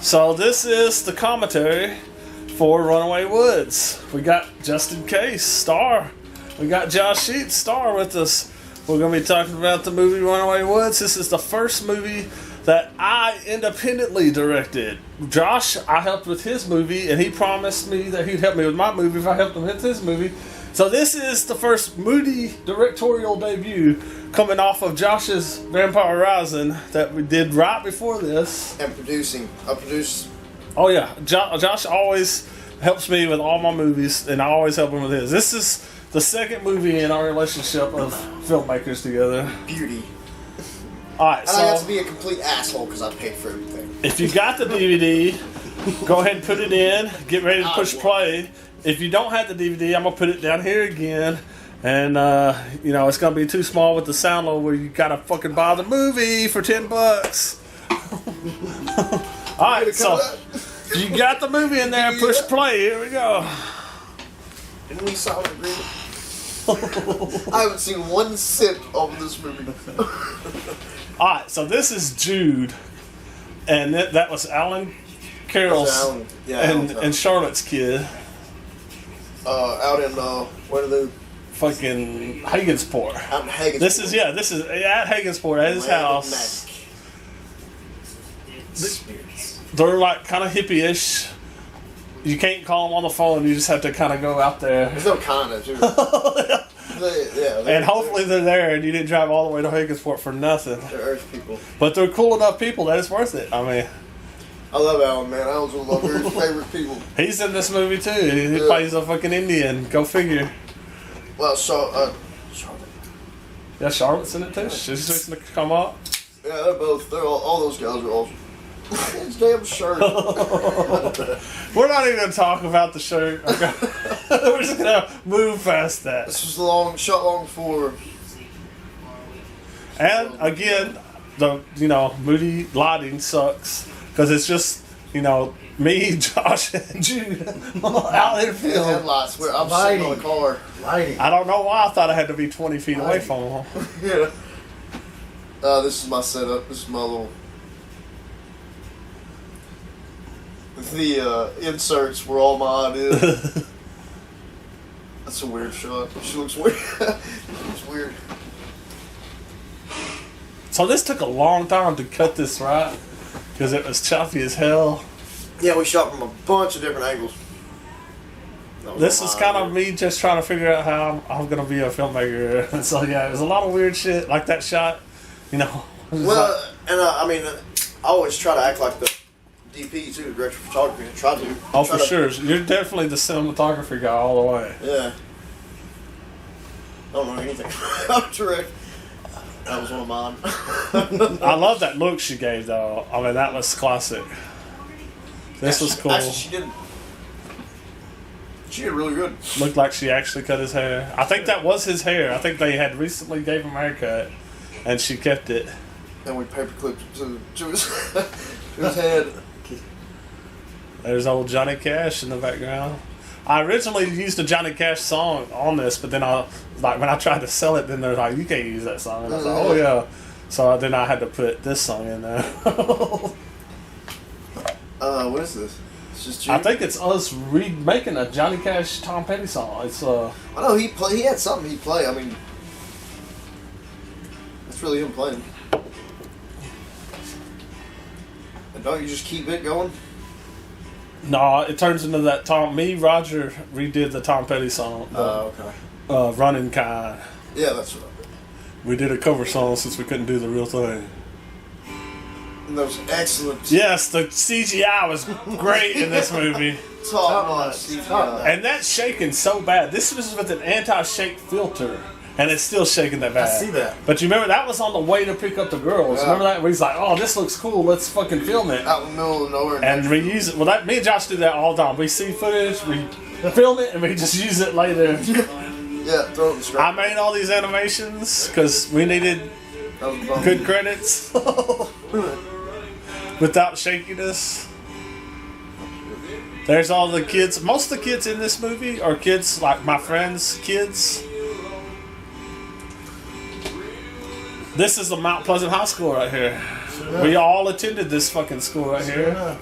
So this is the commentary for Runaway Woods. We got Justin Case, star. We got Josh Sheets, star, with us. We're going to be talking about the movie Runaway Woods. This is the first movie that I independently directed. Josh, I helped with his movie, and he promised me that he'd help me with my movie if I helped him with his movie. So this is the first Moody directorial debut coming off of Josh's Vampire Rising that we did right before this. And producing. I produce. Oh yeah, Josh always helps me with all my movies, and I always help him with his. This is the second movie in our relationship of filmmakers together. Beauty. Alright, so I have to be a complete asshole because I paid for everything. if you got the DVD, go ahead and put it in. Get ready to push play. If you don't have the DVD, I'm going to put it down here again. And, it's going to be too small with the sound low where you got to fucking buy the movie for $10. Alright, so you got the movie in there. Push play. Here we go. Didn't we sign an agreement? I haven't seen one sip of this movie. Alright, so this is Jude. And that was Alan Carroll's and Charlotte's kid. Out in, what are the... Fucking Hagensport. Out in Hagensport. This is at Hagensport, at his house. They're like kind of hippie-ish. You can't call them on the phone, you just have to kind of go out there. There's no kind of, too. And hopefully they're there and you didn't drive all the way to Hagensport for nothing. They're Earth people. But they're cool enough people that it's worth it. I mean... I love Alan, man. Alan's one of my favorite people. He's in this movie too. He plays a fucking Indian. Go figure. Well, Charlotte. Yeah, Charlotte's in it too. She's just gonna come up. Yeah, they're both. All those guys are awesome. His damn shirt. We're not even gonna talk about the shirt. Okay. We're just gonna move past that. This was shot long before. And again, the Moody lighting sucks. Because it's just, me, Josh, and Jude out in the field. Headlights. I'm sitting on the car. Lighting. I don't know why I thought I had to be 20 feet away from him. Yeah. This is my setup. This is my little... The inserts were all my ideas. That's a weird shot. She looks weird. She looks weird. So this took a long time to cut this, right? Because it was choppy as hell. Yeah, we shot from a bunch of different angles. This is kind of me just trying to figure out how I'm going to be a filmmaker. And so, yeah, it was a lot of weird shit. Like that shot, Well, I always try to act like the DP, too, the director of photography. I try to. Oh, for sure. You're definitely the cinematography guy all the way. Yeah. I don't know anything about direct. That was one of mine. I love that look she gave, though. I mean, that was classic. This was cool. Actually, she did really good. Looked like she actually cut his hair. I think that was his hair. I think they had recently gave him a haircut, and she kept it. And we paperclipped it to his head. There's old Johnny Cash in the background. I originally used a Johnny Cash song on this, but then when I tried to sell it, then they're like, you can't use that song. And I was like, oh yeah. So then I had to put this song in there. What is this? It's just Jude? I think it's us remaking a Johnny Cash Tom Petty song. It's I know he had something he played. I mean, that's really him playing. And don't you just keep it going? No, it turns into that Roger redid the Tom Petty song. Okay. Running Kind. Yeah, that's what I did. We did a cover song since we couldn't do the real thing. And that was excellent. Yes, the CGI was great in this movie. Top notch CGI. And that's shaking so bad. This was with an anti-shake filter. And it's still shaking that bad. I see that. But you remember, that was on the way to pick up the girls. Yeah. Remember that? Where he's like, oh, this looks cool. Let's fucking film it. Out in the middle of nowhere. And reuse it. Well, me and Josh do that all the time. We see footage, we film it, and we just use it later. Yeah, throw it in the scrap. I made all these animations because we needed good credits without shakiness. There's all the kids. Most of the kids in this movie are kids like my friends' kids. This is the Mount Pleasant High School right here. Sure. We all attended this fucking school right here.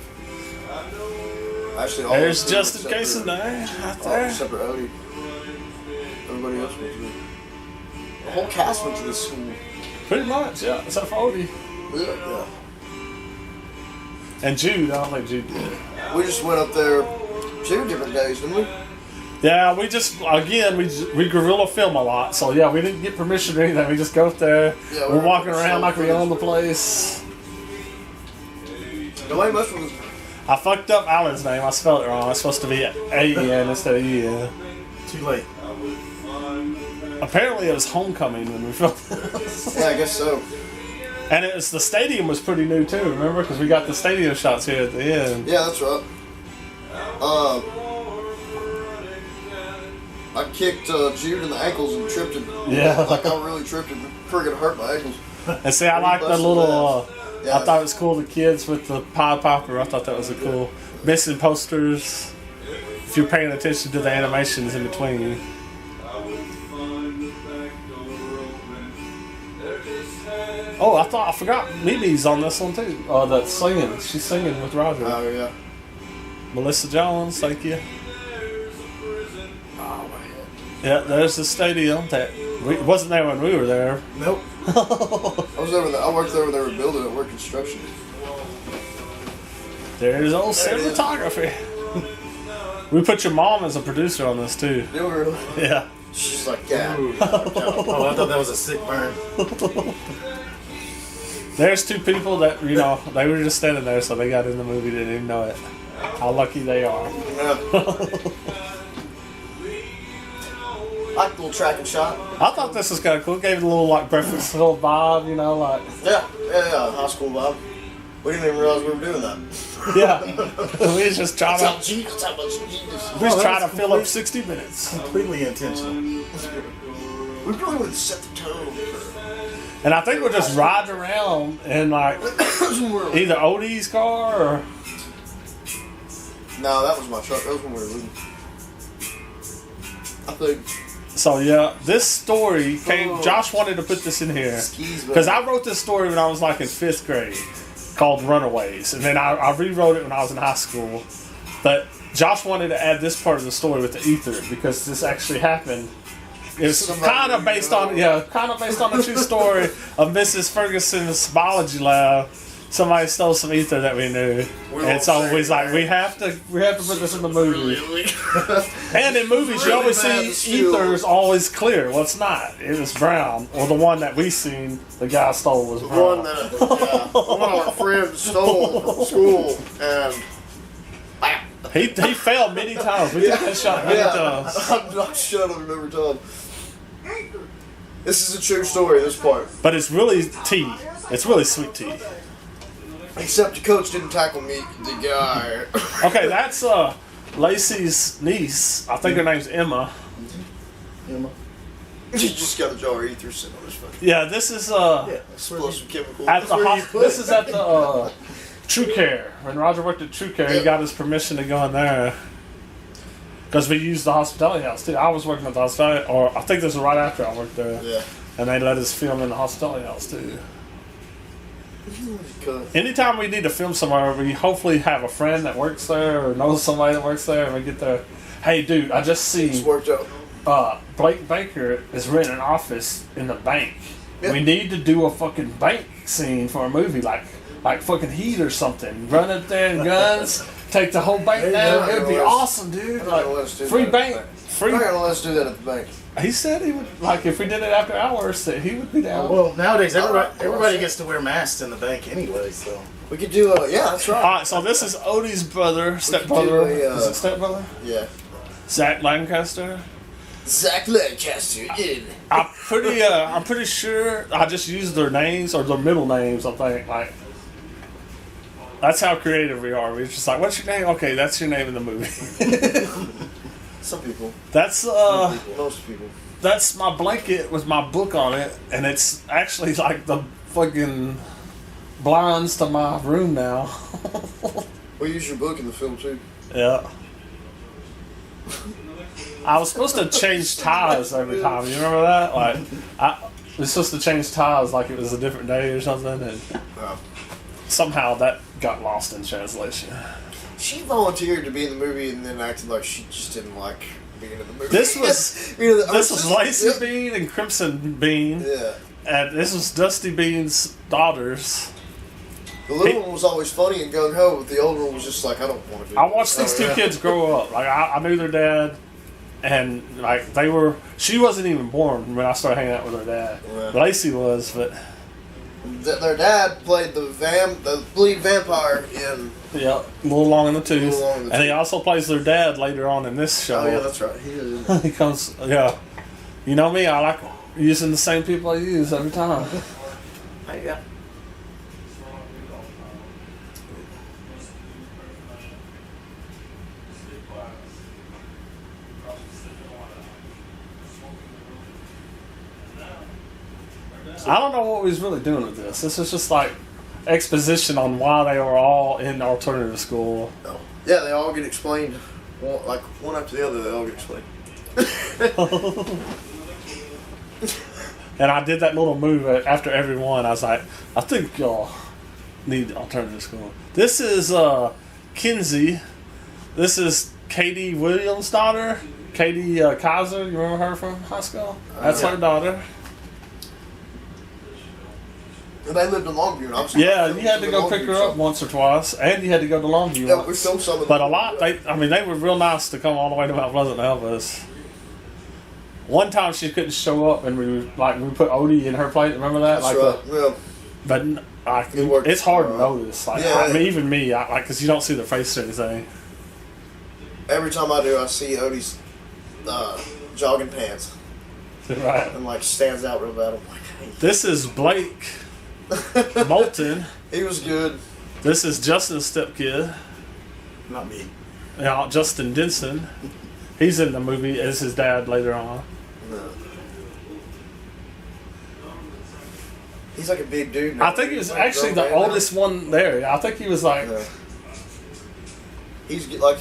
Actually, all There's those just in except case for- in there, out Oh, there. except for Odie. Everybody else went to it. The whole cast went to this school. Pretty much, yeah. Except for Odie. Yeah. And Jude, I don't think Jude did. We just went up there 2 different days, didn't we? Yeah, we just, again, we guerrilla film a lot. So, yeah, we didn't get permission or anything. We just go up there. Yeah, we're walking so around like we own the place. Nobody much was. I fucked up Alan's name. I spelled it wrong. It's supposed to be A-N instead of E-N. Too late. Apparently, it was homecoming when we filmed this. Yeah, I guess so. And it was, the stadium was pretty new, too, remember? Because we got the stadium shots here at the end. Yeah, that's right. I kicked Jude in the ankles and tripped him. Yeah. Like I really tripped him. Friggin' hurt my ankles. And see, I like the little, Yeah. I thought it was cool, the kids with the Pied Piper. I thought that was a cool, missing posters. If you're paying attention to the animations in between. Oh, I forgot Mimi's on this one too. That's singing. She's singing with Roger. Oh, yeah. Melissa Jones, thank you. Oh, my head. Yeah, there's the stadium that wasn't there when we were there. Nope. I was over there. I worked there when they were building it, work construction. There's old There it is. cinematography. We put your mom as a producer on this too. They were. Yeah. She's like, yeah. Oh, I thought that was a sick burn. There's 2 people that, you know, they were just standing there, so they got in the movie, didn't even know it. How lucky they are. Yeah. Like the little tracking shot. I thought this was kind of cool. Gave it a little, like, breakfast little vibe, you know, like, Yeah. High school vibe. We didn't even realize we were doing that. yeah. We was just trying That's how to, genius. That's how much genius. we was Oh, trying to that's fill up complete- 60 minutes. Completely intentional. We probably would have set the tone for. And I think we're just riding around in, like, either Odie's car or... No, that was my truck. That was when we were leaving. I think. So, yeah, this story came... Oh. Josh wanted to put this in here. Skis, Because I wrote this story when I was, like, in 5th grade, called Runaways. And then I rewrote it when I was in high school. But Josh wanted to add this part of the story with the ether, because this actually happened. It's Somebody kind of based on a true story of Mrs. Ferguson's biology lab. Somebody stole some ether that we knew, and so we was like, we have to put this in the movie. And in movies, you Really always bad to see steal. ether's always clear. Well, it's not. It was brown, or the one that we seen the guy stole was brown. One that one of our friends stole from school, and He failed many times. We took that shot many times. I'm not shut up every time. This is a true story. This part, But it's really tea. It's really sweet tea. except the coach didn't tackle me, the guy. Okay, that's Lacey's niece. I think her name's Emma. Emma. He just got a jar of ether sitting on his phone. Yeah, this is Plus some chemicals. at the where you put this is at the True Care. When Roger worked at True Care, he got his permission to go in there. Because we used the hospitality house too. I was working at the hospitality, or I think this was right after I worked there. Yeah. And they let us film in the hospitality house too. Cut. Anytime we need to film somewhere, we hopefully have a friend that works there or knows somebody that works there, and we get there. Hey, dude, I just It's seen worked out. Blake Baker is renting an office in the bank. Yeah. We need to do a fucking bank scene for a movie, like fucking Heat or something. Run up there in guns, take the whole bank down. It'd be awesome, dude. I'm not gonna let us do Free that. bank, I'm free. not gonna let us do that at the bank. He said he would, like, if we did it after hours, that he would be down. Well, nowadays everybody gets to wear masks in the bank anyway, so. We could do yeah, that's right. Alright, so this is Odie's brother, stepbrother. do a, Is it stepbrother? Yeah. Zach Lancaster. Zach Lancaster in. I'm pretty sure I just used their names or their middle names. I think like that's how creative we are. We're just like, what's your name? Okay, that's your name in the movie. Some people. That's Most people. that's my blanket with my book on it, and it's actually like the fucking blinds to my room now. We use your book in the film too. Yeah. I was supposed to change ties every time. You remember that? Like, I was supposed to change ties like it was a different day or something, and Oh. somehow that got lost in translation. She volunteered to be in the movie and then acted like she just didn't like being in the movie. This was this was Lacey Bean and Crimson Bean. Yeah. And this was Dusty Bean's daughters. The little one was always funny and gung ho, but the older one was just like, I don't want to do I watched these two yeah. kids grow up. Like I knew their dad, and like they were. She wasn't even born when I started hanging out with her dad. Yeah. Lacey was, but Their dad played the lead vampire in. yeah, a little long in the tooth. Long in the And he tooth. also plays their dad later on in this show. Oh yeah, that's right. He is. He comes. Yeah, you know me. I like using the same people I use every time. Yeah. I don't know what we was really doing with this. This is just like exposition on why they were all in alternative school. Oh. Yeah, they all get explained. One after the other, they all get explained. And I did that little move after every one. I was like, I think y'all need alternative school. This is Kinsey. This is Katie Williams' daughter. Katie Kaiser. You remember her from high school? That's yeah. her daughter. And they lived in Longview, and obviously. Yeah, you had to go pick her up once or twice, and you had to go to Longview Yeah, once. we filmed some of But a lot, they were real nice to come all the way to Mount Pleasant to help us. One time she couldn't show up, and we put Odie in her plate. Remember that? That's right. Yeah. But It worked, it's hard to notice. Like, yeah. I mean, even me, because you don't see their face or anything. Every time I do, I see Odie's jogging pants, Right. and stands out real bad. I'm like, hey. This is Blake Moulton. He was good. This is Justin's stepkid. Not me. Justin Denson. He's in the movie as his dad later on. No. He's like a big dude now. I think he was actually the oldest one there. I think he was like. Yeah. He's good.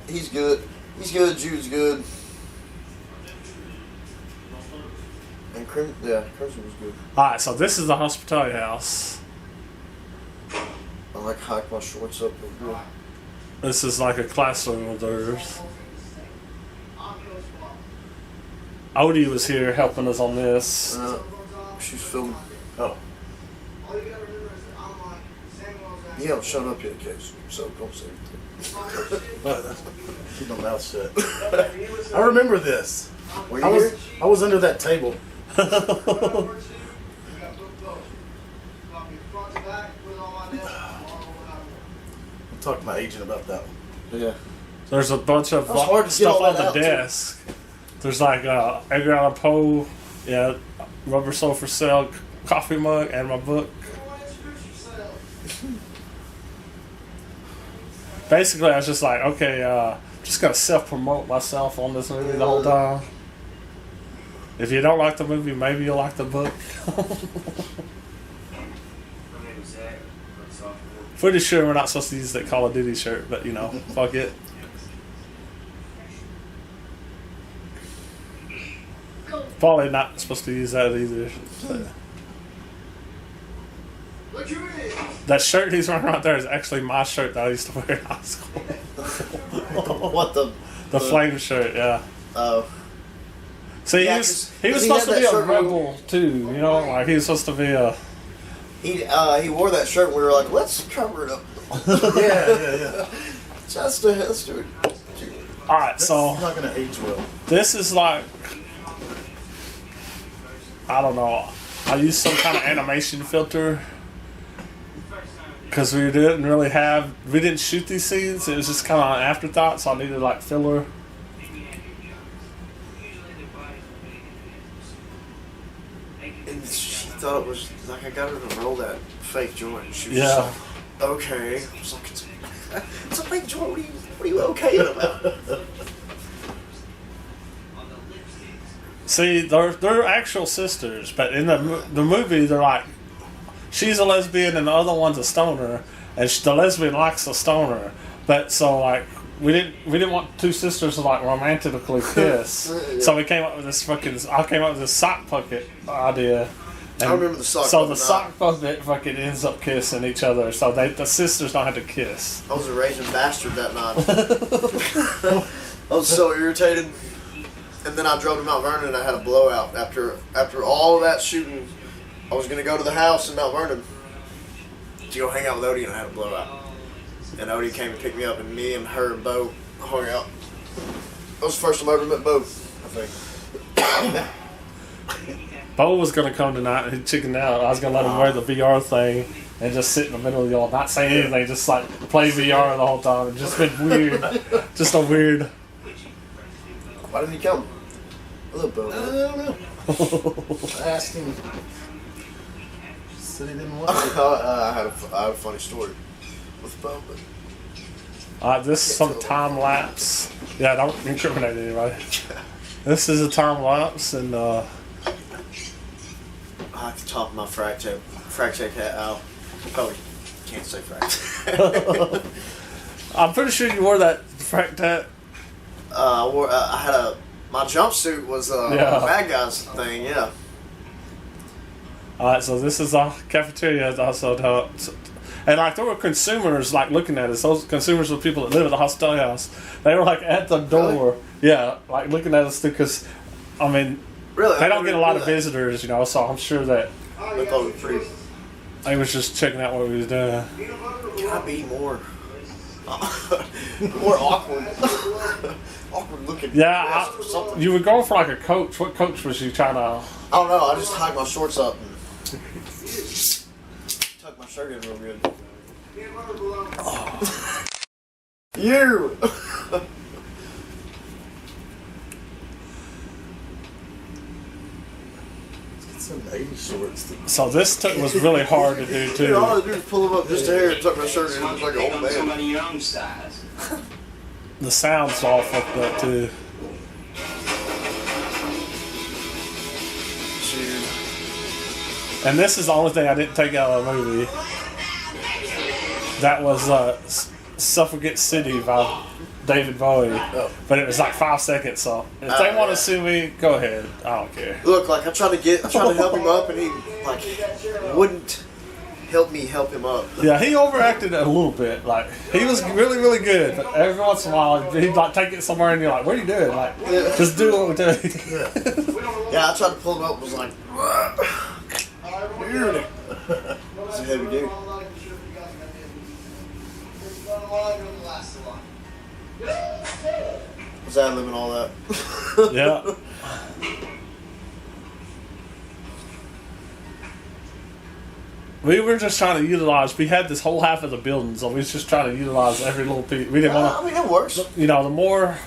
He's good. He's good. Jude's good. And Crimson was good. Alright, so this is the hospitality house. I hike my shorts up real good. This is like a classroom of theirs. Odie was here helping us on this. She's filming. Oh. You haven't shown up yet, Case, so don't say anything. Keep my mouth shut. I remember this. Were you here? I was under that table. I'll talk to my agent about that one. Yeah. There's a bunch of That's hard to get stuff all on that the out, too. desk. There's like Edgar Allan Poe, rubber sold for sale, coffee mug, and my book. Basically, I was just like, okay, just gonna self-promote myself on this movie the whole time. If you don't like the movie, maybe you'll like the book. Pretty sure we're not supposed to use that Call of Duty shirt, but fuck it. Probably not supposed to use that either. That shirt he's wearing right there is actually my shirt that I used to wear in high school. What the? The flame shirt, yeah. Oh. See, Yeah, he was supposed had to be that a shirt rebel too, like he was supposed to be a. He wore that shirt and we were like, let's cover it up. Yeah. Let's do it. All right, That's so not going to age well. this is like, I don't know. I used some kind of animation filter because we didn't shoot these scenes. It was just kind of an afterthought, so I needed like filler. And she thought it was like I got her to roll that fake joint. She was Yeah. just like, okay. I was like, it's a fake joint. What are you okay about? See, they're actual sisters, but in the movie, they're like, she's a lesbian and the other one's a stoner, and the lesbian likes the stoner. But so like we didn't want two sisters to like romantically kiss, Yeah. so we came up with this I came up with this sock puppet idea, I remember the sock. So the sock puppet fucking ends up kissing each other. So the sisters don't have to kiss. I was a raging bastard that night. I was so irritated. And then I drove to Mount Vernon and I had a blowout. After all that shooting, I was going to go to the house in Mount Vernon to go hang out with Odie, and I had a blowout. And Odie came to pick me up, and me and her and Bo hung out. That was the first time I ever met Bo, I think. Bo was gonna come tonight and he chickened out. I was gonna let him wear the VR thing and just sit in the middle of y'all, not say anything, just like play VR the whole time. It's just been weird. Just a weird. Why didn't he come? Hello, Bo. I don't know. I asked him. He said he didn't want to. I had a funny story with Bo, but This is some time lapse. Yeah, don't incriminate anybody. This is a time lapse, and I have to top my frac check hat. I probably can't say frac. I'm pretty sure you wore that frac tat. I had my jumpsuit was a bad guys thing, yeah. Alright, so this is our cafeteria. Also, and like there were consumers like looking at us. Those consumers were people that live at the hospitality house. They were like at the door, Really? yeah, like looking at us because, I mean, Really, they don't get a lot of visitors, you know. So I'm sure that They thought it was pretty. they was just checking out what we was doing. Can I be more more awkward? Awkward looking. Yeah, or something. you were going for like a coach. What coach was you trying to? I don't know. I just tied my shorts up and tucked my shirt in real good. You. Some 80s shorts. So this was really hard to do Dude, all I too. had to do is pull them up just a hair and tuck my shirt in. It was like an old man. Somebody your own size. The sound's all fucked up too. Dude. And this is the only thing I didn't take out of the movie. That was Suffragette City by David Bowie. Oh. But it was like 5 seconds, so if they want to sue me, go ahead. I don't care. Look, like I tried to help him up, and he like wouldn't help me help him up. Yeah, he overacted it a little bit. Like he was really, really good, but every once in a while he'd like take it somewhere, and you're like, "What are you doing? Like, just do what we're doing." Yeah, I tried to pull him up, and was like, weird. It's a heavy dude. Was ad libbing all that? Yeah. We were just trying to utilize. We had this whole half of the building, so we was just trying to utilize every little piece. We didn't want I mean, it works. to, you know, the more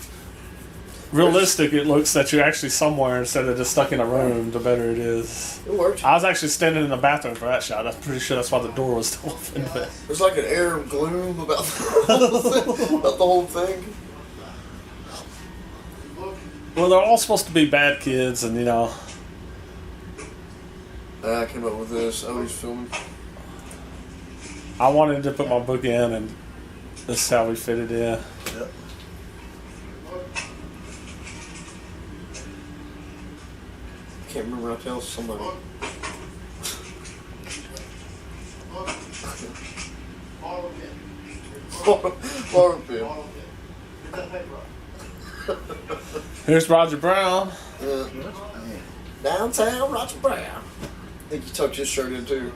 realistic it looks that you're actually somewhere instead of just stuck in a room, the better it is. It works. I was actually standing in the bathroom for that shot. I'm pretty sure that's why the door was still open. But There's like an air of gloom about the whole thing. well, they're all supposed to be bad kids, and you know. I came up with this. I was filming. I wanted to put my book in, and this is how we fit it in. Yep. Can't remember. I tell somebody. Bottle pin. Here's Roger Brown. Downtown Roger Brown. I think you tucked his shirt in too.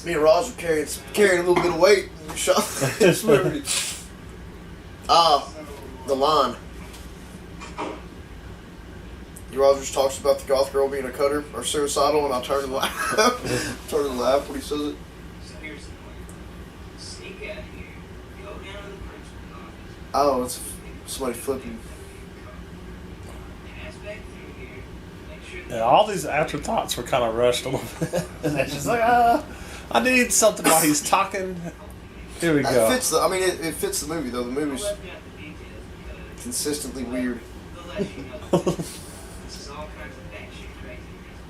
Me and Roger carried a little bit of weight when we shot this movie. The line. Rogers talks about the goth girl being a cutter or suicidal, and I turn and laugh. Turn and laugh when he says it. So here's the plan. Sneak out of here. Go down to the principal's office. Oh, it's somebody flipping. Pass back through here. Make sure Yeah, all these afterthoughts were kind of rushed a little bit. And it's just like, I need something while he's talking. Here we It go. fits the. I mean, it fits the movie though. The movie's left me out the details because consistently weird. they'll let you know. This is all kinds of batshit crazy.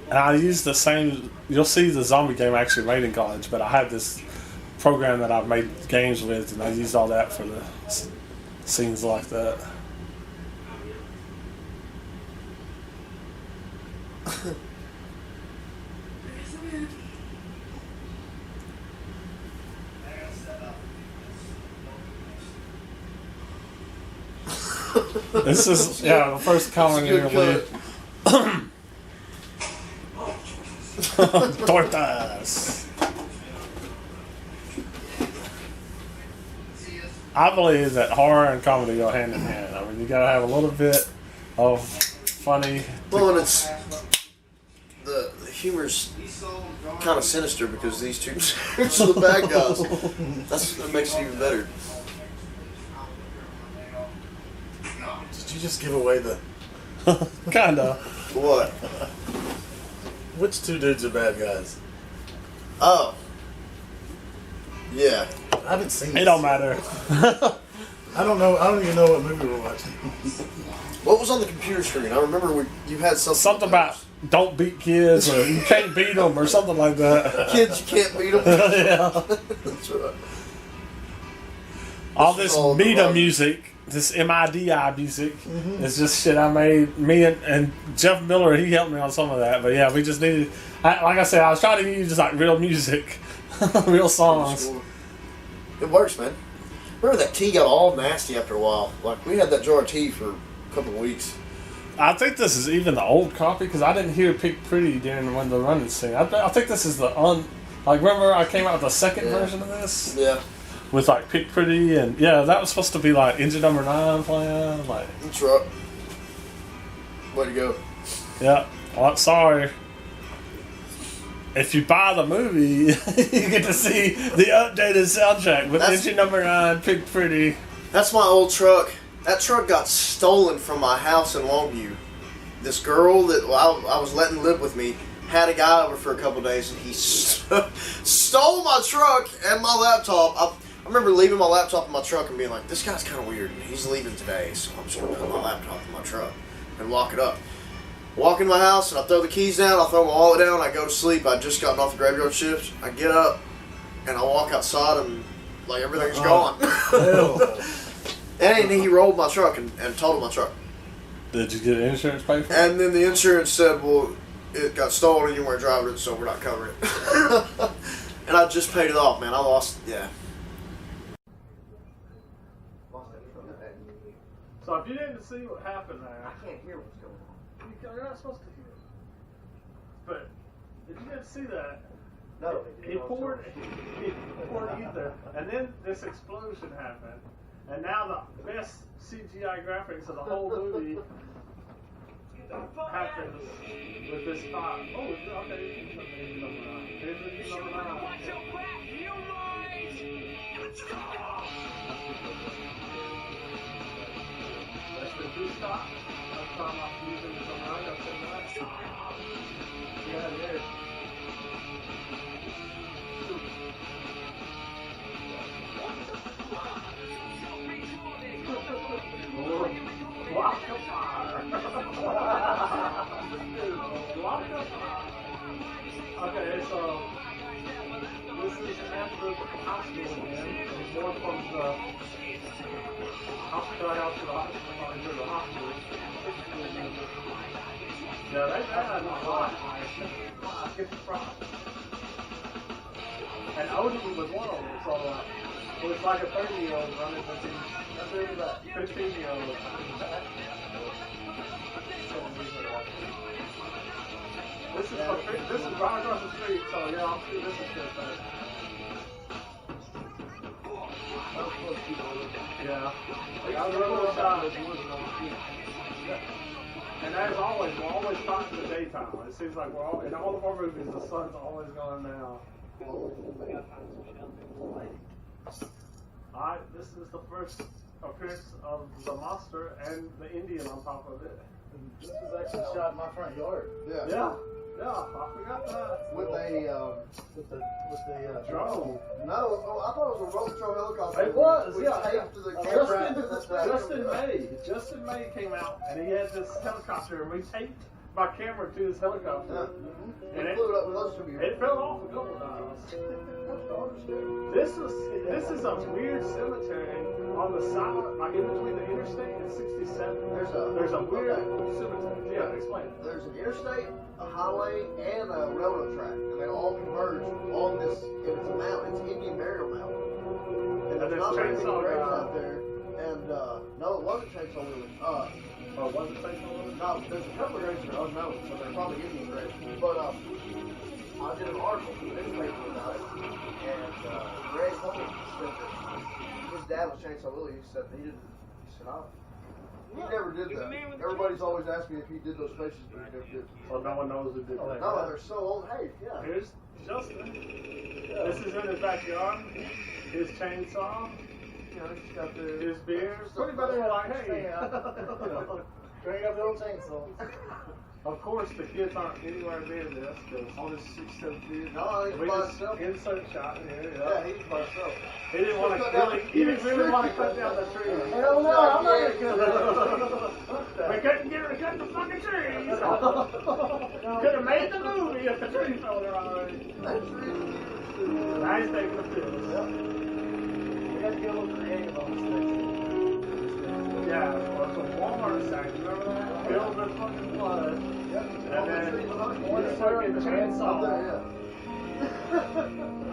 And I use the same. You'll see the zombie game actually made in college, but I have this program that I've made games with, and I used all that for the scenes like that. This is the first comedy It's a good Tortas. I believe that horror and comedy go hand in hand. I mean, you gotta have a little bit of funny. Well, and it's the humor's kind of sinister because these two dudes are the bad guys. That makes it even better. Did you just give away the... Kinda. What? Which two dudes are bad guys? Oh. Yeah. I haven't seen It this. don't matter. I don't know. I don't even know what movie we're watching. What was on the computer screen? I remember you had something. Something about don't beat kids or you can't beat them or something like that. Kids, you can't beat them. Yeah. That's right. All This this is all the MIDI wrong- music, this MIDI music, is just shit I made. Me and Jeff Miller, he helped me on some of that. But yeah, we just needed, like I said, I was trying to use like real music, real songs. It works, man. Remember that tea got all nasty after a while. Like, we had that jar of tea for a couple of weeks. I think this is even the old copy because I didn't hear Pick Pretty during when the running scene. I think this is the like remember I came out with the second version of this Yeah. with like Pick Pretty and that was supposed to be like Engine Number 9 playing like That's right. Way to go. yeah. Well, sorry. If you buy the movie, you get to see the updated soundtrack with Engine Number 9, Pick Pretty. That's my old truck. That truck got stolen from my house in Longview. This girl that I was letting live with me had a guy over for a couple days, and he stole my truck and my laptop. I remember leaving my laptop in my truck and being like, this guy's kind of weird, and he's leaving today, so I'm just going to put my laptop in my truck and lock it up. Walk in my house, and I throw the keys down, I throw my wallet down, I go to sleep. I just gotten off the graveyard shift. I get up, and I walk outside, and like everything's gone. And he rolled my truck and totaled my truck. Did you get insurance paid for it? And then the insurance said, well, it got stolen and you weren't driving it, so we're not covering it. And I just paid it off, man. I lost, yeah. So if you didn't see what happened there, I can't hear what's going on. you're not supposed to hear. But if you didn't see that, No. he poured ether, and then this explosion happened, and now the best CGI graphics of the whole movie happens with this fire. Oh, okay. Here's the number 9. That's the two stop. That's time off using this on right. That's it. Yeah, it is. Okay, so this is after the hospital again. It's more from the hospital out to the hospital. Yeah, they had a lot. And Odie was one of them, so it was like a 30-year-old running with him. That's really about 15-year-old. This is right across the street, so yeah, I'm sure this is good. Yeah. I was a little shot. And as always, we're always talking in the daytime. It seems like we're all in all of our movies, the sun's always going down. Alright, this is the first appearance of the monster and the Indian on top of it. This was actually shot in my front yard. Yeah, I forgot that. With the Drone. No, I thought it was a road patrol helicopter. It was, We yeah. taped to the camera. Justin May came out and he had this helicopter and we taped my camera to his helicopter. And it blew it up close to me. It fell off a couple of times. This is a weird cemetery on the side, like in between the interstate and 67. There's a weird cemetery. Yeah, explain it. There's an interstate, a highway, and a railroad track, and they all converge on this. And it's a mountain. It's Indian burial mountain. And there's not very many chainsaw graves guy. out there. And no, it wasn't Chainsaw Wheeling. Oh, was it Chainsaw Wheeling? No, there's a couple of graves that are unknown, so they're probably Indian graves. But I did an article for the newspaper about it, and Greg Holmes said that his dad was Chainsaw Willie. He said he didn't. He said, he never did that. Everybody's always asking me if he did those faces, but he never did. So no one knows who did that. No, they're so old. Hey, yeah. Here's Justin. This is in his backyard. His chainsaw. You know, he's got His beers. Everybody were like, hey. Bring up the old chainsaw. Of course, the kids aren't anywhere near this because on his 6-7 years. No, I think we by just himself. insert shot here. Yeah, he's by himself. He didn't want to. He didn't really want to cut down the tree. Hell no, I'm not gonna cut We couldn't get her to cut the fucking trees. Could have made the movie if the tree fell there already. That tree. Now he's taking a piss. We got to get a little creative on this Yeah, well, it's a Walmart sign. Remember that? Filled with fucking blood. Yep. And then one fucking chainsaw.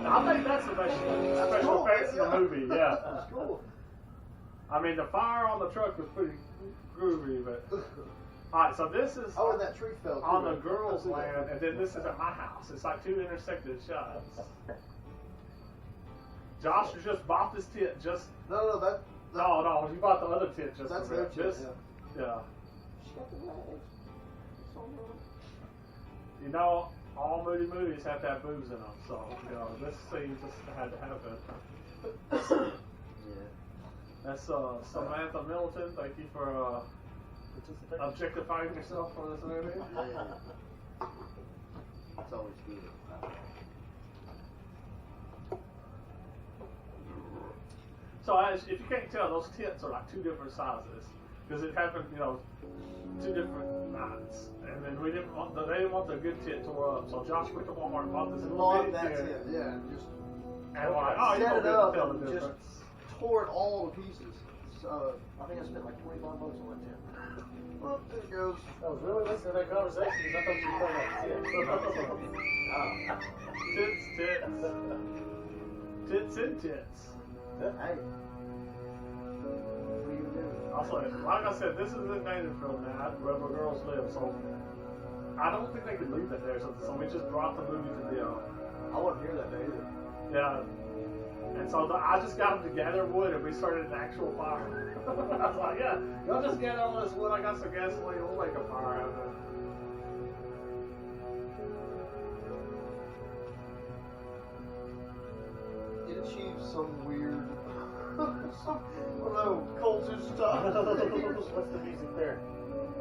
I think that's the best special effects in the movie. Yeah. That's cool. I mean, the fire on the truck was pretty groovy, but. Alright, so this is Oh, and that tree fell. on the girls' land, and then this is at my house. It's like two intersected shots. Josh just bought this tent just. No, No, you bought the other tent just that's for their that. tent. This, Yeah. yeah. You know, all Moody movies have to have boobs in them, so this scene just had to happen. Yeah. That's Samantha Middleton. Thank you for objectifying yourself for this movie. Yeah. It's always good. So if you can't tell, those tents are like two different sizes because it happened, two different nights, and then they didn't want the good tent tore up. So Josh went to Walmart and bought this little bitty That's tent, it. Yeah. Just and like, oh, you set don't it up tell the and just difference. tore it all to pieces. So I think I spent like $25 on that tent. Well, there it goes. I was really listening to that conversation because I thought you were talking about Tits and tits. Hey. What are you doing? Also, like I said, this is in Nativeville now, where the girls live, so I don't think they could leave it there, so we just brought the movie to them. I wasn't here that day either. Yeah. And so I just got them to gather wood, and we started an actual fire. I was like, yeah, y'all just gather all this wood, I got some gasoline, we'll make a fire out of it. It achieved some weird, culture stuff. What's the music there?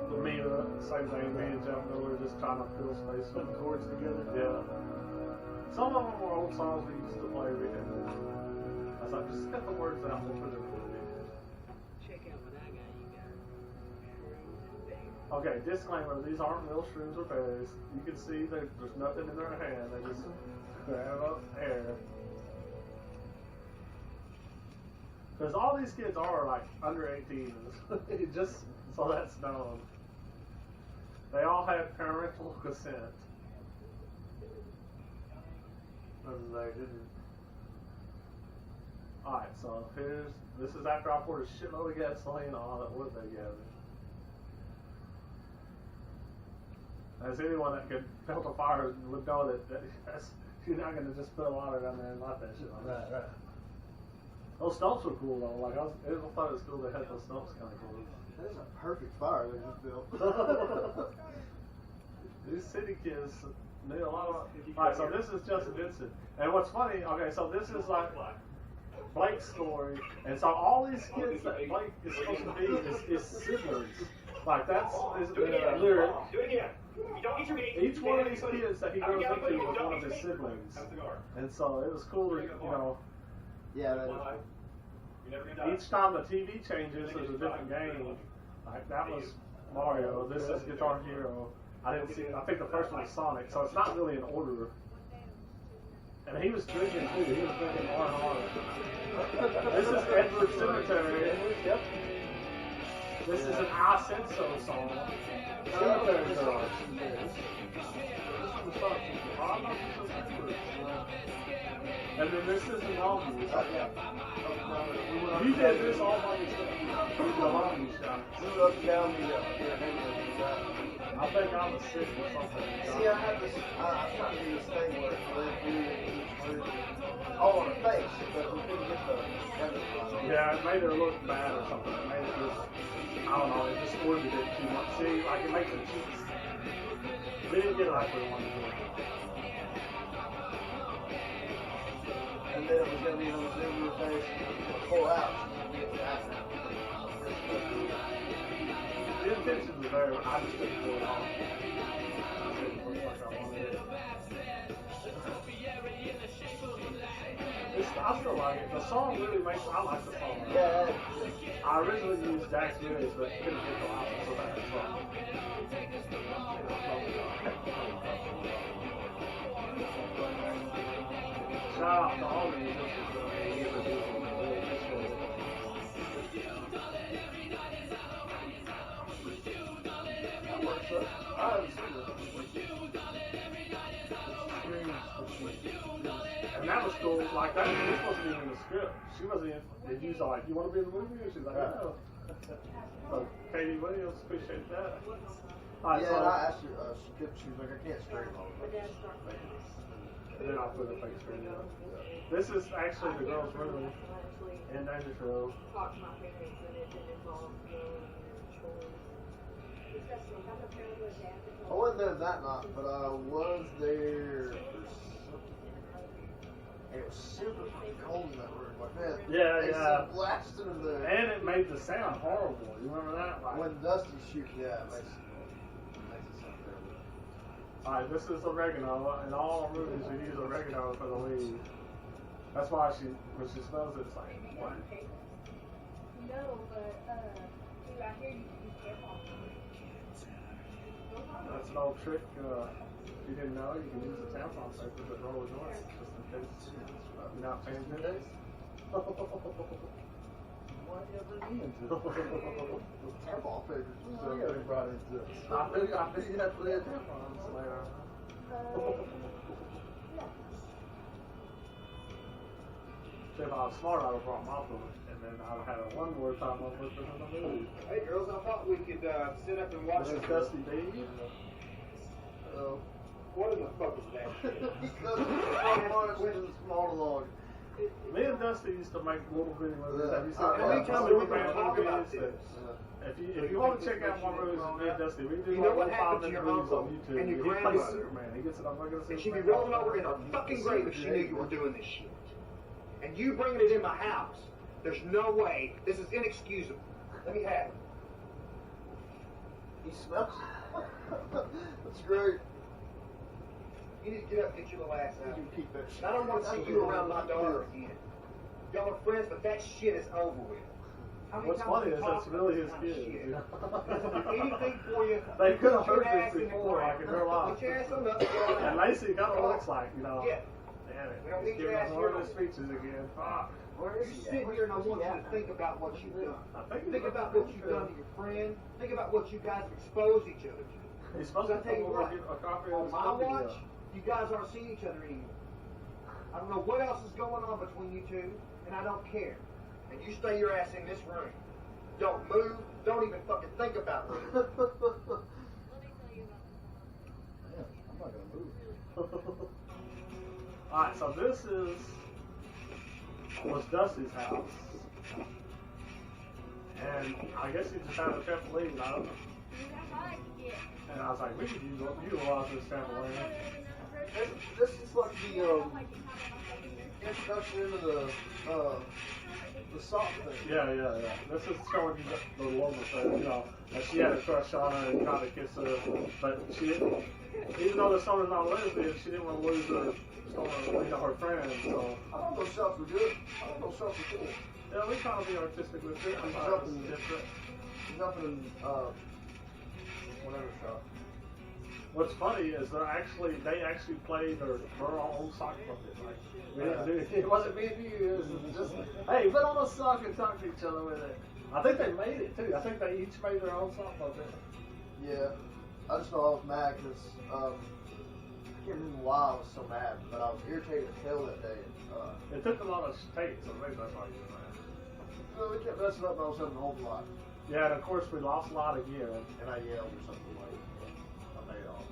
The Mira, same thing, me and Jeff Miller just trying to fill space. Putting chords together? Yeah. Some of them were old songs we used to play. I was like, just get the words out, we'll put it in the movie. Check out what I got. You got shrooms and berries. Okay, disclaimer, these aren't real shrooms or berries. You can see there's nothing in their hand. They just grab up air. Because all these kids are like under 18, just so that's known. They all have parental consent. And they didn't. Alright, so this is after I poured a shitload of gasoline on all that wood they gathered. As anyone that could build a fire would know that you're not going to just put water down there and light that shit on. Right. Those stumps were cool though. Like I thought it was cool they had those stumps kind of cool. That is a perfect fire they just built. These city kids knew a lot of. Alright, so this is Justin Vincent, and what's funny? Okay, so this is like Blake's story, and so all these kids that Blake is supposed to be is siblings. Like that's lyric. Do it again. You don't eat your meat. Each one of these kids that he goes into was one of his siblings, and so it was cool to Yeah, that is. You're never gonna die. Each time the TV changes, there's a different game. Like that was Mario. This is Guitar Hero. I didn't see. I think the first one was Sonic. So it's not really in order. And he was drinking too. He was drinking R&R. This is Edward Cemetery. Yep. This is an I Said So song. Cemetery Girls. This is the song. And then this is the long view. Yeah. You did this all by yourself. The long view shot. We went up and down the I think I was sick or something. See, I had this. I was trying to do this thing where it's all on her face, but we couldn't get the. Yeah, it made her look bad or something. It made it just, I don't know, it distorted it too much. See, like it makes it cheap. We didn't get it like we wanted to do. And then it was going to be on the zoom of her face, pull out. The intentions were there, but I just couldn't pull it off. It didn't look like I wanted it. I still like it. The song really makes. I like the song. Yeah. I originally used Dax Williams, but couldn't get the option for that song. Shout out to all the musicians that that works up. I haven't seen it. And that was cool. Like that, this wasn't even in the script. She wasn't in. And you was like, "You want to be in the movie?" And she's like, "No." So Katie Williams, appreciate that. All right, Yeah, so, and I asked her, she was like, I can't straighten all of it. and then I'll put the fake screen up. This is actually the girls' room in Danger Row. I wasn't there that night, but I was there for something. It was super cold in that room. Like, man, Yeah, it's yeah. blasted in there. And it made the sound horrible. You remember that? Like, When Dusty's shooting, yeah, it makes it sound terrible. alright, this is oregano. In all movies, we use oregano for the lead. That's why when she smells it, it's like, what? No, but dude, I hear you can be careful. That's an old trick. If you didn't know, you can use a tampon paper to roll a joint just in case you're not paying attention. Whatever it means. Airball papers. So, I gotta be brought into this. I think you have to lay a tampon later. See, if I was smart, I would have brought my food, and then I would have had one more time on with it in the movie. Hey girls, I thought we could sit up and watch This is it. Dusty B. What in the fuck is that? Because it's a small monologue. Me and Dusty used to make little bitty movies. Have you seen Yeah. any Anytime we can talk about movies? this. If you want to check out more movies with me and Dusty, we do You know like what 5 happened to minute your movies on uncle YouTube. and your He plays grandmother? Superman. He gets it. I'm not gonna say. And she'd be rolling over in her fucking grave if she knew you were doing this shit. And you bringing it in my house. There's no way. This is inexcusable. Let me have it. He smells it. That's great. You need to get up and get your little ass You out. can keep that shit. I don't want to see you around my daughter again. Y'all are friends, but that shit is over with. How many What's times funny have is we that's talked really about his this kid. kind of You know? shit? Anything for you. They could have Put your heard ass this in the before, ground. like in real life. Put your ass on the And Lacey kind of looks like, you know. Yeah. Damn it. We don't He's need your giving ass us one of here. his speeches again. Fuck. Where You is he? sit here and I want you to think about what you've done. I think Think about what you've done to your friend. Think about what you guys have exposed each other to. He's supposed So I to tell you come over what, and get a copy of on his my movie, watch, you guys aren't seeing each other anymore. I don't know what else is going on between you two, and I don't care. And you stay your ass in this room. Don't move. Don't even fucking think about it. Let me tell you about I'm not gonna move. Alright, so this was Dusty's house. And I guess he just had a trampoline, I don't know. And I was like, we could utilize this trampoline. This is like the introduction into the sock thing. Yeah. This is showing you the woman thing, you know, that she had a crush on her and tried to kiss her, but she didn't, even though the song is not lesbian, she didn't want to lose her, her friend, so. I thought those shots were good. I thought those shots were cool. Yeah, we try to be artistic with it. I'm There's sorry, nothing it's different. There's nothing in whatever shot. What's funny is they actually played their own sock puppet. Like, we didn't do it wasn't me and you, it was just, hey, put on a sock and talk to each other with it. I think they made it too. I think they each made their own sock puppet. Yeah. I just know I was mad because can't remember why I was so mad, but I was irritated as hell that day. It took a lot of takes, so maybe that's why you were mad. They kept messing up, and I was having a whole lot. Yeah, and of course we lost a lot again. And I yelled or something like I made off.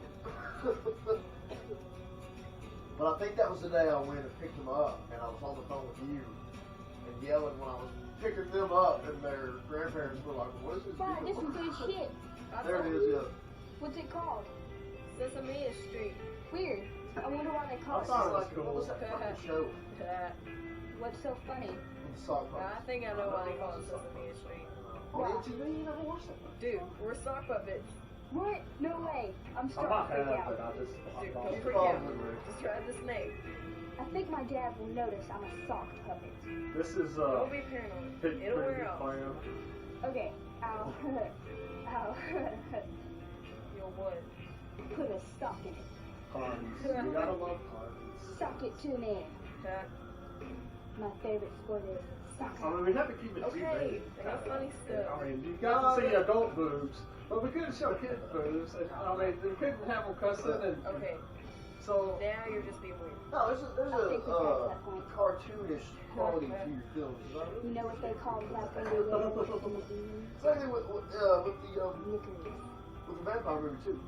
But I think that was the day I went and picked them up, and I was on the phone with you and yelling when I was picking them up, and their grandparents were like, "What is this?" Right, this is good shit. There it is, yeah. What's it called? Sesame Street. Weird. I wonder why they I call it. thought it was Like, cool. what was that fucking show? What's so funny? With the sock I puppets. think I know why they call it Sesame Street. On MTV, you never watched that? Dude, we're sock puppets. What? No way. I'm I starting might to freak have, but out. I just Dude, I don't thought freak Oh, out. really? Just try the snake. I think my dad will notice I'm a sock puppet. this is Don't be paranoid. Pitch It'll wear Crazy off. Plan. Okay, I'll You'll what? put a sock in it. Puns. You gotta love puns. Sock it to me. Huh? My favorite sport is soccer. I mean, we have to keep it Okay, G-rated. enough funny stuff. I mean, you got to see adult boobs, but we couldn't show kid boobs. And, I mean, we couldn't have them cussing. And, Okay, so, now you're just being weird. No, there's I think we passed that a point. cartoonish quality to your films. You know? You know what they call black and red in the beans? Same thing with the Knickers. with the vampire movie too.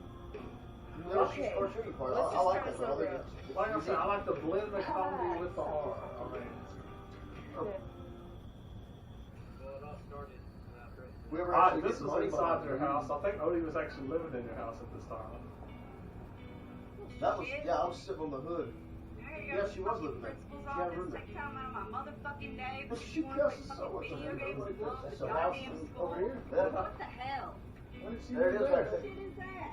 There's Okay. just cartoony part. Let's I just like try that. But I something think else. it's like I said, I like to blend the comedy with the horror. I mean, we ever Alright, actually this get was money inside behind their it. house. I think Odie was actually living in your house at this time. That was I was sitting on the hood. Yeah, she was living there. She had a room there. But she cusses so much. So house over here? Yeah. What the hell? There it is right there. What is that?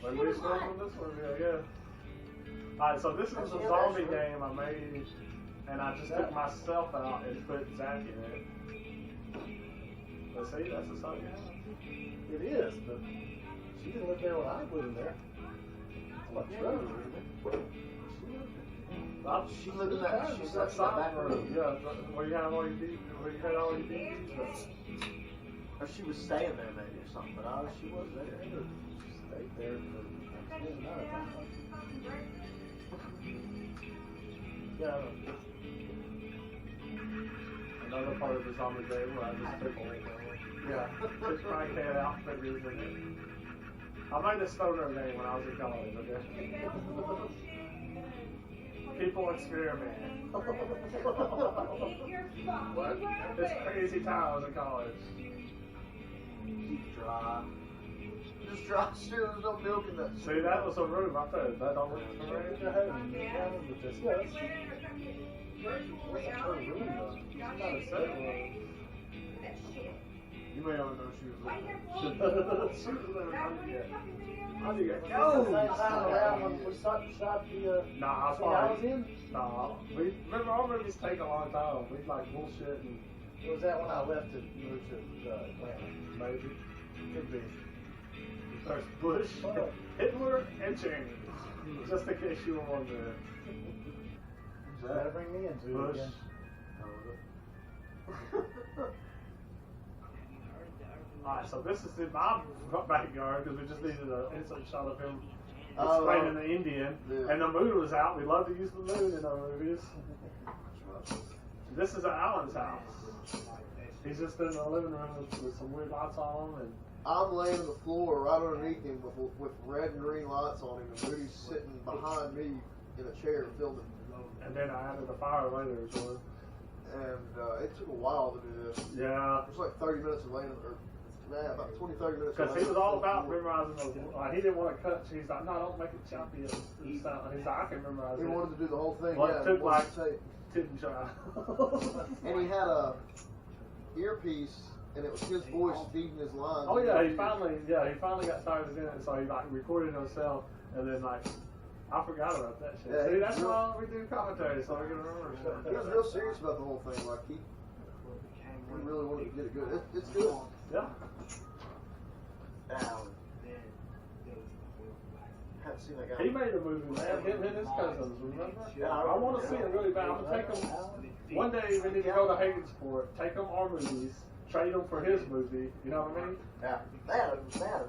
Like we still on this one, yeah. Alright, so this is a zombie game I made, and I just took myself out and put Zach in it. But see, that's a zombie game. It is, but she didn't live there when I lived there. What true? She lived in that. She slept in that back room. Yeah, where you had all your DVDs. Or she was staying there maybe or something. But she was there. Stayed there for Yeah. Another part of the zombie game where I just took took my cat out figures in it. I made a stoner game when I was in college, okay? People experiment. What? It's crazy times in college. Keep dry. Just dry stew. There's no milk in that. See, that was a room. I said that don't look familiar. What's her room though? It's not a set room. You may not know she was living there. She was living there. How do you get? Same time around when we shot the Nah, I thing I was in? Nah, remember our movies take a long time. We like bullshit and Was that when I left to move to Atlanta? maybe could be. There's Bush, Hitler, and Cheney. Just in case you were wondering. You better bring me into it Bush. again. Alright, so this is in my backyard because we just needed an instant shot of him Oh, explaining the Indian. yeah. And the moon was out. We love to use the moon in our movies. This is Alan's house. He's just in the living room with some weird lights on him. And I'm laying on the floor right underneath him with red and green lights on him, and Moody's sitting behind me in a chair filming. and then I added the fire later or something. And it took a while to do this. Yeah. It was like 30 minutes of laying, or about 20, 30 minutes. Because he was all about memorizing those. Like, he didn't want to cut. He's like, no, don't make it choppy. He's like, I can memorize He it. wanted to do the whole thing. Well, yeah, it took he wanted like to tape. didn't try. And he had a earpiece, and it was his voice feeding his lines. Oh yeah, he finally got tired of doing it, so he like recorded himself, and then like I forgot about that shit. Yeah, See, he that's was real- why we do commentary, so we can remember He shit. was real serious about the whole thing. Like he really wanted to get it good. It's good. Yeah. Haven't seen that guy. He made a movie, man. Him and his cousins, remember? Yeah, I want to see it really bad. I'm gonna take them. One day we need to go to Hagensport, take them our movies, trade them for his movie. You know what I mean? Yeah, they had a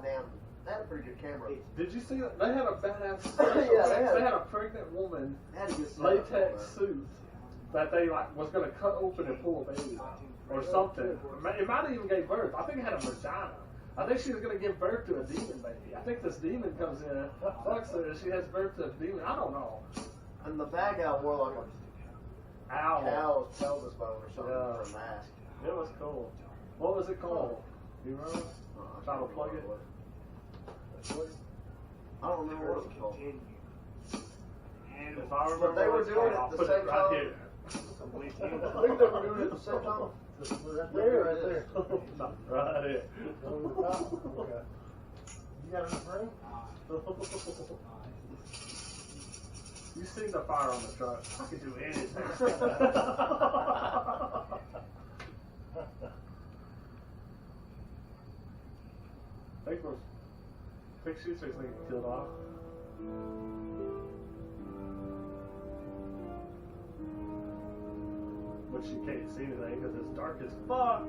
damn They had a pretty good camera. Did you see that? They had a badass. Yeah, they had a pregnant woman They had a good setup latex over suit that they like was gonna cut open and pull a baby out or something. It might have even gave birth. I think it had a vagina. I think she was gonna give birth to a demon baby. I think this demon comes in, fucks her, she has birth to a demon. I don't know. And the bad guy wore like a Ow. cow's pelvis bone or something Yeah. for a mask. It was cool. What was it called? You remember? Try to plug it. I don't remember what it was called. If I remember But they were what it's doing called, it I'll at the put same it right time. here. I think they were doing it at the same time. There, right there. No, right here. Over the top. Okay. You got enough room? You see the fire on the truck. I can do anything. I think she's fixing to get killed off. But she can't see anything because it's dark as fuck.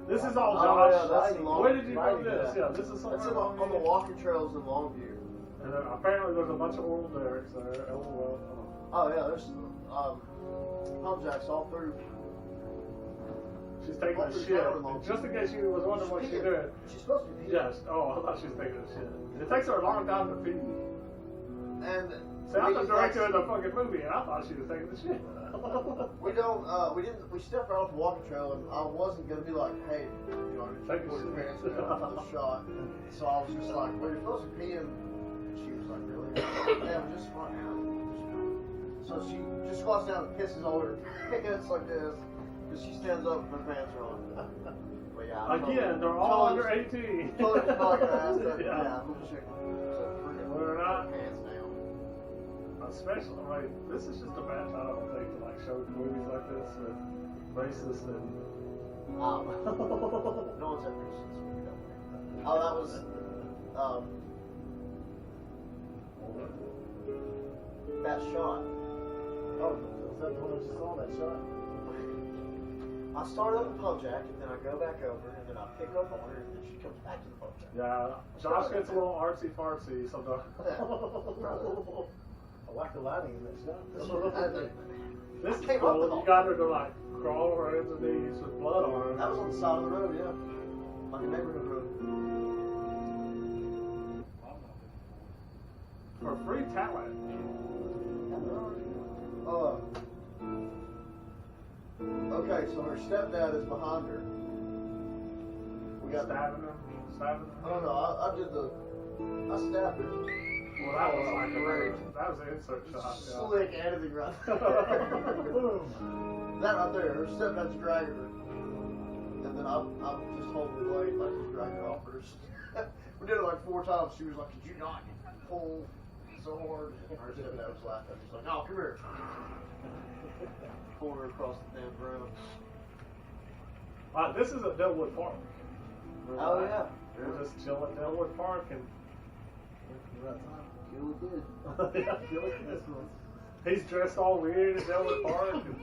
This is all Oh, Josh. yeah, that's long- Where did you lighting, do this? yeah. Yeah, this is That's somewhere on the walking trails in Longview. And then apparently there's a bunch of oral derricks there. Oh, well. Oh yeah, there's pump jacks all through. She's taking What a was shit. that along? Just in case you was wondering what she's Peeing. doing. She's supposed to be peeing. Yes. Oh, I thought she was taking a shit. It takes her a long time to pee. And See, I'm the director of the fucking movie, and I thought she was taking the shit. we stepped right off the walking trail, and I wasn't gonna be like, hey, you know, Take a pull your shit. pants down for the shot. So I was just like, well, you're supposed to be peeing. And she was like, really? Yeah, we're just squatting down. So she just squats down and pisses all over her pants like this, because she stands up and her pants are on. But yeah, I Again, they're all under 18. Totally just not gonna ask that. Yeah. Yeah, I'm chick. So freaking We're not. pants down. Especially, I mean, this is just a bad time, I think, to like show movies like this with racist and. No one's ever seen this movie, don't they? Oh, that was that shot. Oh, is that the one that you saw, that shot? I start up the pump jack, and then I go back over, and then I pick up on her, and then she comes back to the pump jack. Yeah, Josh gets a little artsy fartsy sometimes. I like the lighting in that shot. This is Came up with cool. all- You got her to like crawl her hands and knees with blood on her. That was on the side of the road, yeah. Like a neighborhood road. For free talent. Okay, so her stepdad is behind her. We got that. Stabbing I her. don't know. I stabbed her. Well, that was like that was an insert shot. Yeah. Slick editing right there. That right there. Her stepdad's dragging her. And then I'm just holding the blade like he's dragging her off her. We did it like 4 times. She was like, "Could you not pull so hard?" And her stepdad was laughing. He's like, "Oh, come here." Pulling her across the damn ground. This is at Delwood Park. Oh, yeah. We're just chilling at Delwood Park and. Feel good. Yeah, feel like this one. He's dressed all weird at Delwood Park. And,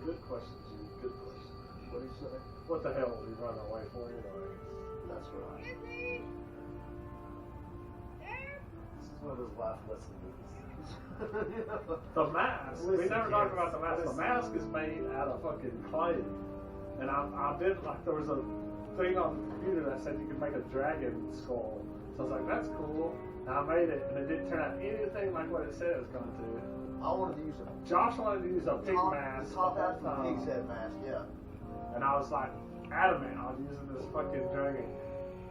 good question, G. Good question. What do you say? What the hell are we running away for anyway? That's right. This is one of those life lesson movies. The mask. We Listen, never talked kids. about the mask. The Listen. mask is made out of fucking clay. And I did, like, there was a thing on the computer that said you could make a dragon skull. So I was like, that's cool. And I made it, and it didn't turn out anything like what it said it was going to. I wanted to use a Josh wanted to use a pig mask. The top half of the the whole pig's time. head mask, yeah. And I was like, adamant on using this fucking dragon.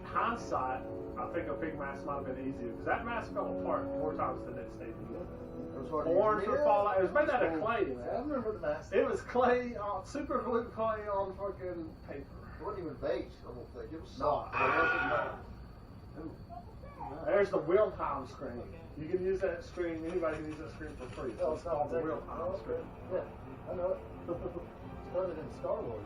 Hindsight, I think a pig mask might have been easier. Because that mask fell apart 4 times the next day. It was hard to Horns use. would fall out. It was made out of clay, I man. remember the mask. It was clay, super glue clay on fucking paper. It wasn't even baked, I don't think. It was No, soft. it wasn't. There's the Wilhelm screen. You can use that screen. Anybody can use that screen for free. Oh, It's called the taken. Wilhelm screen. Yeah, I know it. Started in Star Wars.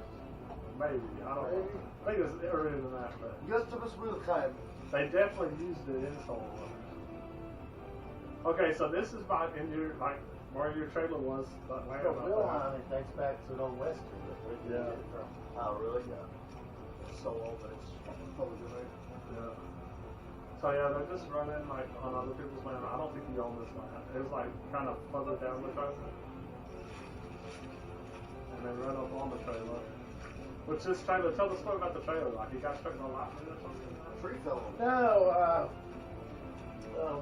Maybe, I don't know. I think it's earlier than that, but Gustavus Wilhelm. they definitely used it in Star Wars. Okay, so this is by in your like where your trailer was. That land The up real there. line, it dates back to an old western. Where you Yeah. get it from. Oh, really? Yeah. It's so old that it's probably good. Right? Yeah. So yeah, they're just running like on other people's land. I don't think you own this land. It was like kind of further down the trailer, and they run up on the trailer. Which this trailer, tell the story about the trailer. Like he got stuck in a lightning or something. Tree fell on. No,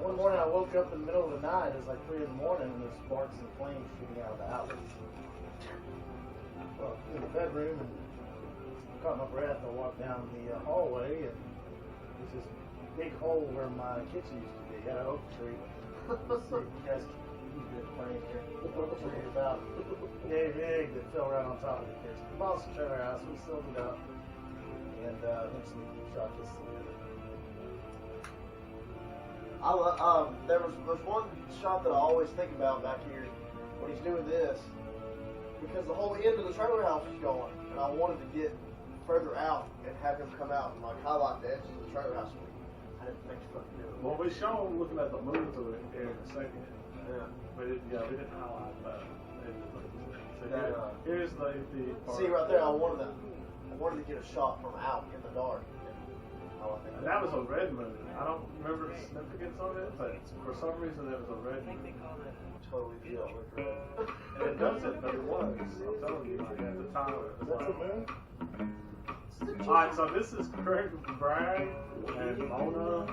one morning I woke up in the middle of the night. It was like 3 in the morning, and there's sparks and flames shooting out of the outlet. Well, in the bedroom, and caught my breath. I walked down the hallway, and there's this big hole where my kitchen used to be. Got an oak tree. You guys can get a plane here. Oak tree about yay big that fell right on top of the kitchen. Bought some trailer house. We sealed it up, and eventually shot this thing. There's one shot that I always think about back here when he's doing this, because the whole end of the trailer house is going, and I wanted to get further out and have him come out and like highlight the edges of the trailer house. I didn't think to fucking do it. Well, we show them looking at the moon to it here in a second. Yeah. We didn't highlight that. So That, here's the part. See right there, I wanted to get a shot from out in the dark. And that was a red moon. I don't remember the significance of it, but for some reason it was a red moon. Totally deal with it. And it doesn't, but it was. I'm telling you, like, at the time it was That's a like. moon? Alright, so this is Craig Bragg and Mona.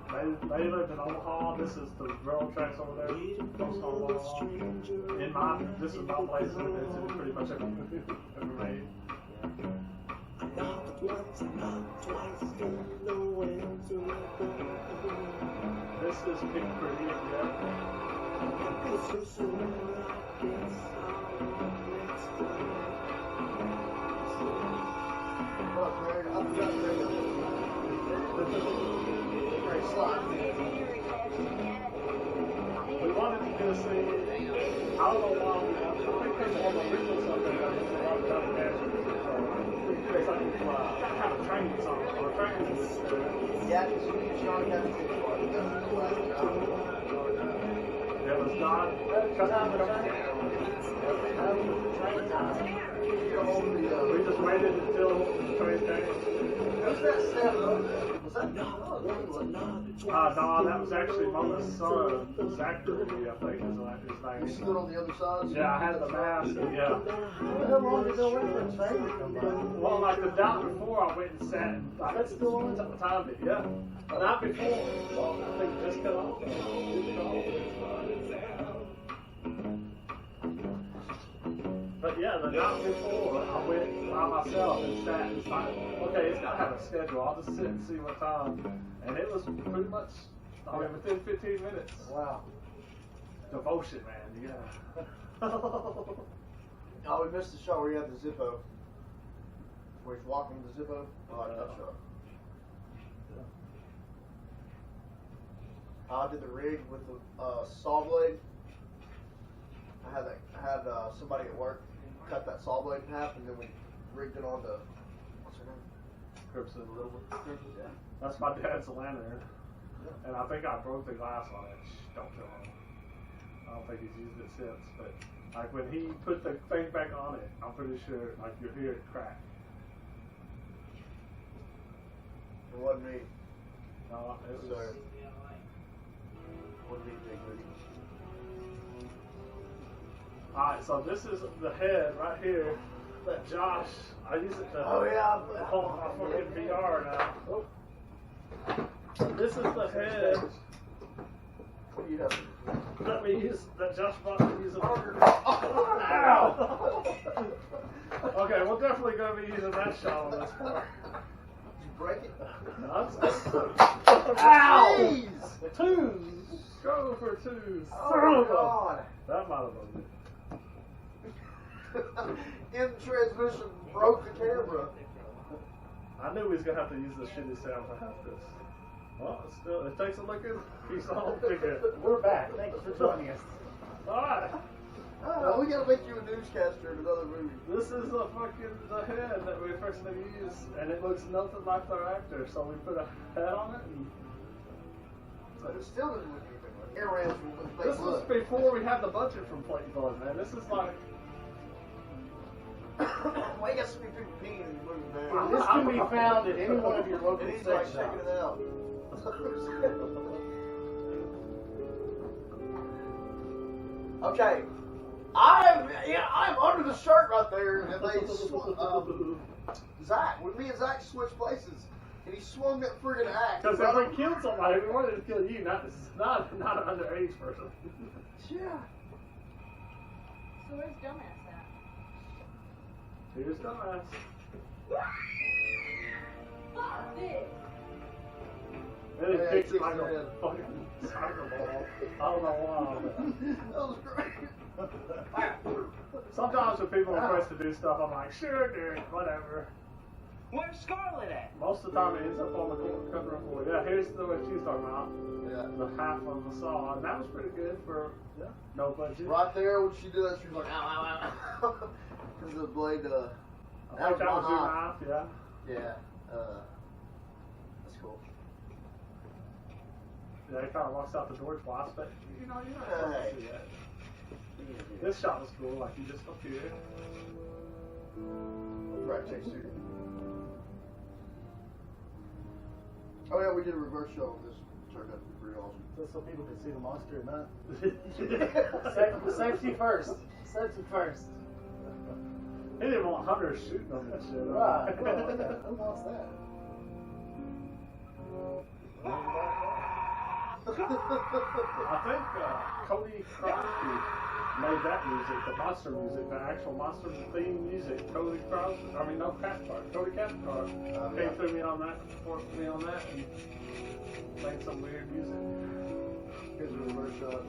And they lived in Omaha. This is the railroad tracks over there. Close to Omaha. This is my place in the city, pretty much every movie ever made. This is Big Pretty, We wanted to do a scene. I don't know why. I think there's all the original stuff that got a lot of time to it's like, gotta have a training song or a training. Yeah, because you need Sean Kevin to There was not. We just waited until the train came. Who's that stand-up? Was that No, that was actually Mona's son, Zachary, I think is You his stood name. on the other side? Yeah, I had the mask, and yeah. How long did it wait for a train to come by? Well, like the night before, I went and sat and That's still on? timed it, yeah. The night before, well, I think just cut off. But yeah, the night before, I went by myself and sat and was like, okay, it's got to have a schedule. I'll just sit and see what time. And it was pretty much, I mean, within 15 minutes. Wow. Devotion, man, yeah. Oh, we missed the shot where you had the Zippo. Where he's walking with the Zippo. I like that shot. I did the rig with the saw blade. I had somebody at work cut that saw blade in half, and then we rigged it onto what's her name? Crimson. A little bit. Yeah. That's my dad's lantern. And I think I broke the glass on it. Shh, don't tell him. I don't think he's used it since. But like when he put the thing back on it, I'm pretty sure like you hear it crack. It wasn't me. No, it was. Sorry. Wasn't me, Big Moody. Alright, so this is the head right here that Josh, I use it to hold my fucking VR now. So this is the head What do you have? that we use, that Josh bought to use a burger. Ow! Okay, we're definitely going to be using that shot on this part. Did you break it? No, Ow! Jeez! Twos! Go for twos! Oh, God! That might have been it. In transmission, broke the camera. I knew we was going to have to use this shitty sound to have this. Well, it takes a look at piece of whole ticket. We're back. Thank you for joining us. Alright. Oh, we gotta make you a newscaster in another movie. This is the head that we first had used, and it looks nothing like their actor, so we put a head on it. And But it still doesn't look anything like Airheads will make this was before we had the budget from Plate Blood, man. This is like. Why you got so many people peeing in your movie, man? Well, this can be found at any one of your local And he's like sex checking shops. it out. Okay, I'm under the shirt right there, and they Zach, when me and Zach switched places, and he swung that friggin' axe. Because if we killed somebody, we wanted to kill you, not an underage person. Yeah. So where's dumbass at? Here's dumbass. Fuck this! Then he Yeah, kicks he it like kicks a it in. fucking soccer ball. I don't know why. That was great. Sometimes when people request to do stuff, I'm like, sure, dude, whatever. Where's Scarlet at? Most of the time it ends up on the cover board. Yeah, here's the one she's talking about. Yeah. The half of the saw. And that was pretty good for no budget. Right there, when she did that, she was like, ow, ow, ow. Because the blade, I think that was your knife, yeah. Yeah. That's cool. Yeah, he kind of walks out the door twice, but you know, you're not supposed to do that. This shot was cool, like you just appeared. Right, takes two. Oh yeah, we did a reverse show on this. Turned out to be pretty awesome. Just so people can see the monster at night. Safety first. Safety first. He didn't want hunters shooting on that shit. Right. Well, yeah. Who wants that? I think Cody Crosby made that music, the monster music, the actual monster theme music. Cody Crosby, no, Cathcart. Cody Cathcart came through me on that, worked me on that, and made some weird music. Here's a reverse shot.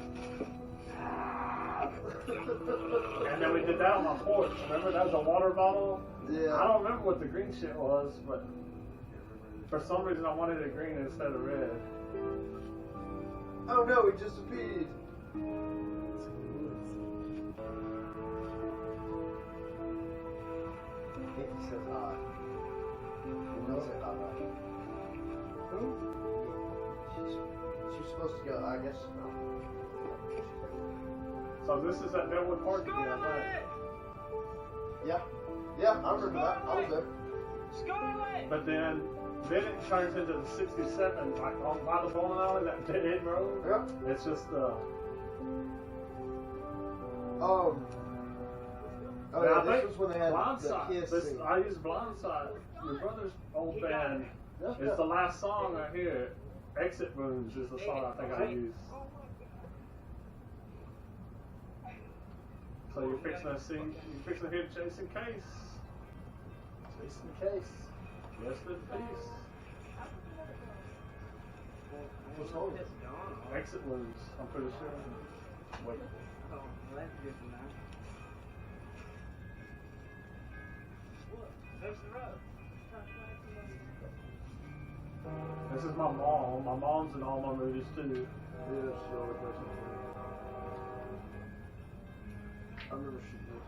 And then we did that on my porch. Remember, that was a water bottle? Yeah. I don't remember what the green shit was, but for some reason I wanted it green instead of red. Oh no, he disappeared. He says hi. He will say hi, right? Who? She's supposed to go, I guess. So this is at Deadwood Park again, right? Yeah. Yeah, I remember that. I was there. Scarlet! But then it turns into the 67, like on by the bowling alley, that dead end road. Yeah. It's just Oh and yeah, I this think was when they had the Blindside. kiss This, scene. I use Blindside. Your brother's old band. Yeah, It's the last song I hear. Exit Wounds is the song I think I use. So you're fixing to hear Jason Case. Just in case. Rest in peace. What's wrong? Exit Wounds, I'm pretty sure. Wait. Oh, well, that's good to know. Look, there's the road. This is my mom. My mom's in all my movies too. Yeah, she always makes me feel. I remember she did.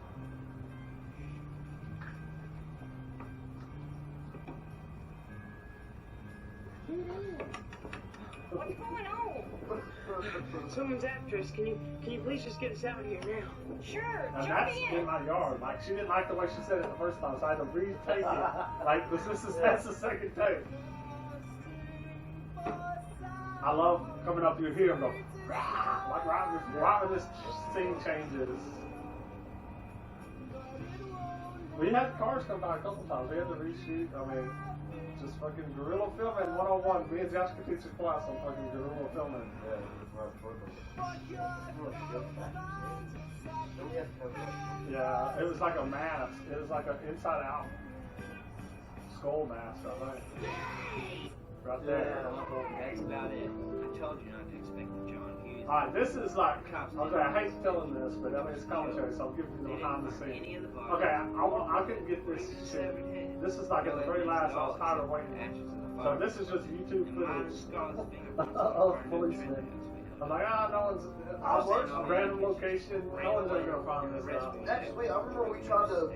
What's going on? Someone's after us. Can you please just get us out of here now? Sure, And jump that's in. in my yard. Like she didn't like the way she said it the first time, so I had to retake it. Like that's the second take. I love coming up through here and go like right when this scene changes. We had cars come by a couple times. We had to reshoot. Just fucking guerrilla filming 101. Me and Josh could teach a class on fucking guerrilla filming. Yeah, it was like a mask. It was like an inside out skull mask, I think. Right there. That's about it. I told you not to expect the John Hughes. Alright, this is like, okay, I hate telling this, but it's commentary, so I'm giving you the behind the scenes. Okay, I couldn't get this shit. This is like at the very last, I was tired of waiting. So this is just YouTube footage of policemen. I'm like, no one's, A random location. No one's ever gonna find this out. Actually, I remember we tried to.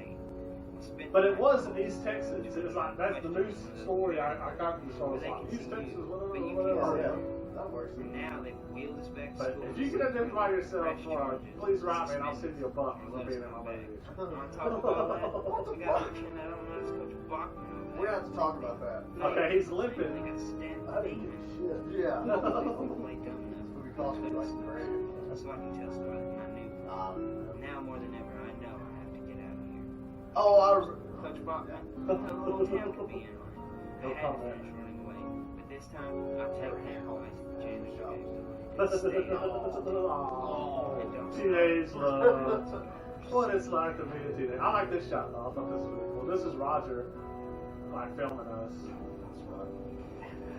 But it was in East Texas. It was like that's the news story I got from the story. It was like East Texas, whatever. Yeah, that works. Now they wheeled us back to But school. if you can identify yourself, please write me and I'll send you a buck for being in my movie. On top of all that, we got looking at him as Coach Bachman. We're gonna have to talk about that. Okay, he's limping. They got stand I didn't give a shit. Yeah. play dumb enough. This movie cost me like $3. So I can tell stories and I knew. Now more than ever, I know I have to get out of here. Oh, I remember. Coach Bachman, a little town could be in. I No had to comment. finish running away, but this time I take her home to the championship game. Teenage love. What it's like to be a teenager. I like this shot though. I thought this was really cool. This is Roger, like filming us.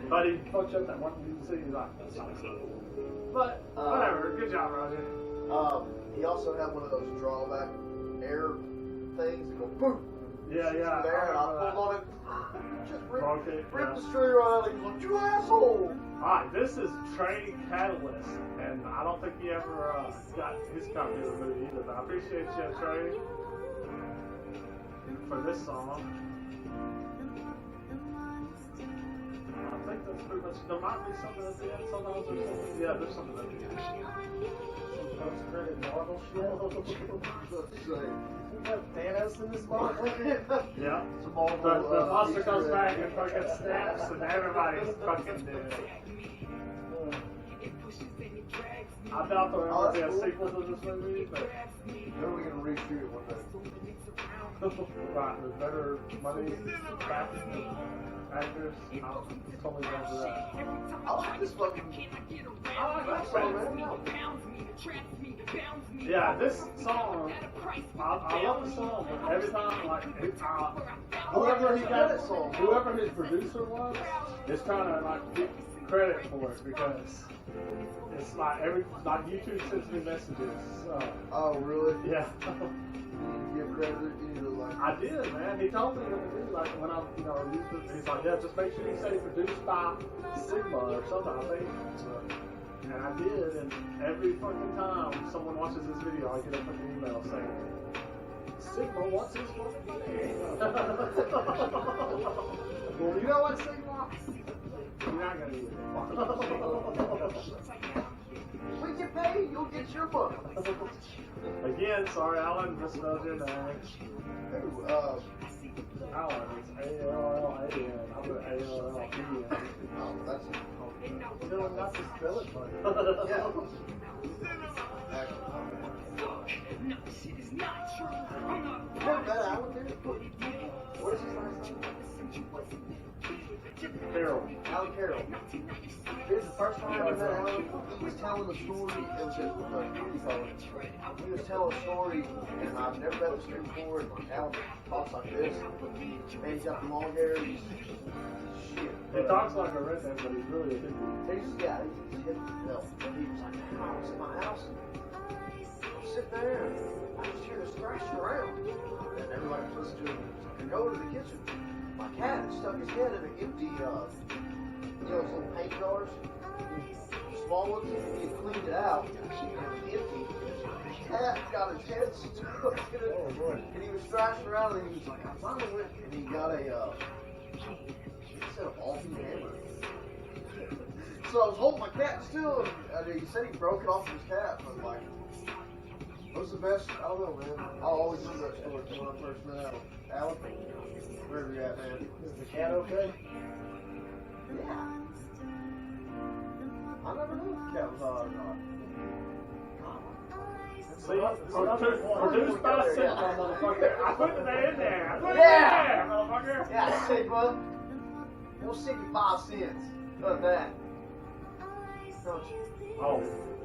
But he fucked up that one you see. He's like, that's not cool. But whatever. Good job, Roger. He also had one of those drawback air things that go boom. Yeah, yeah. There, and I remember pulled on it. Just Broke it, ripped yeah. the string right out. He's like, you asshole. Alright, this is Trey Catalyst, and I don't think he ever got his copy of the movie either, but I appreciate you, Trey, for this song. I think that's pretty much, there might be something at the end, something else or something. Yeah, there's something at the end. Some post-credit Marvel shit. Let's see. We have Thanos in this motherfucker. Yeah. It's a Marvel, The monster Easter comes egg. back and fucking snaps, and everybody's fucking dead. I doubt there will be a sequel to this movie, but When are we gonna reshoot it one day? right, with better money, actors, I'm totally down for that. I like this fucking. I like that song, man. Yeah, this song, I love the song, but every time, like, whoever his producer was, is trying to, like, get credit for it, because it's like, YouTube sends me messages, Oh, really? yeah. You give credit, you need to like. I did, man. He told me what to do, like, when I, he's like, yeah, just make sure you say produced by Sigma or something, I think. And I did, and every fucking time someone watches this video, I get a fucking email saying, Sigma wants his fucking money. Well, you know what, Sigma? You're not gonna get it. We get paid, you'll get your money. Again, sorry, Alan, misspelled your name. Who, Alan, it's A-L-L-A-N. I put A-L-L-E-N. oh, that's. Still not to spell it, but Yeah. You never met Alan, dude? What is his last name? Carol. Alan Carroll. Dude, the first time I ever met Alan, he was telling the story. It was at community college. He was telling a story, and I've never met this dude before. And Alan talks like this. And he's got long hair. He's shit. He talks like a redneck, but he's really a hippie. He's hip as hell. And he was like, man, I was in my house. I'm sitting there, and I just hear this thrashing around. And everybody was listening to him. I go to the kitchen. My cat had stuck his head in an empty, those little paint jars, small ones. He had cleaned it out, and it was empty. The cat got his head stuck in it, and he was thrashing around, and he was like, I finally went, and he got he said a ball-peen hammer. So I was holding my cat still, and he said he broke it off of his cat, but like, what was the best? I don't know, man. I'll always do that story when I first met Alan. Wherever you're at, man. Is the cat okay? Yeah. I never knew if the cat was alright or not. See, produced by Sigma, motherfucker. I put the man in there. I put it in Yeah. there, motherfucker. Yeah, Sigma. We'll send you 5 cents. But that. Don't you? Oh,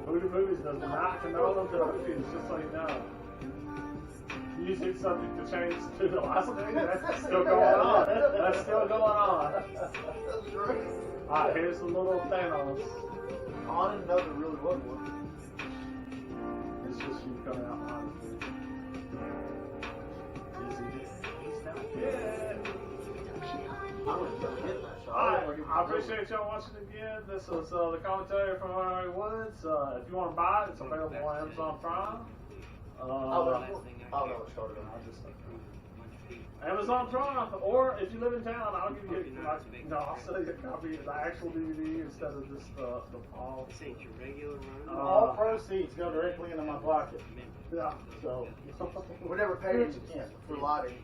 Voodoo Movies does not condone them to movies, just so you know. Music subject to change to the last name. That's still going on. That's still going on. That's great. Alright, here's the little Thanos. Oh, I didn't know there really was one. It's just you coming out honestly. Is he dead? He's not dead. I wouldn't never get that shot. I I appreciate y'all watching again. This was the commentary from Runaway Woods. If you want to buy it, it's available on Amazon Prime. I'll never started on. Amazon Prime, or if you live in town, I'll give you I'll sell you a copy of the actual DVD instead of just the Paul. All proceeds go directly into my pocket. Yeah. So We never paid him for lighting.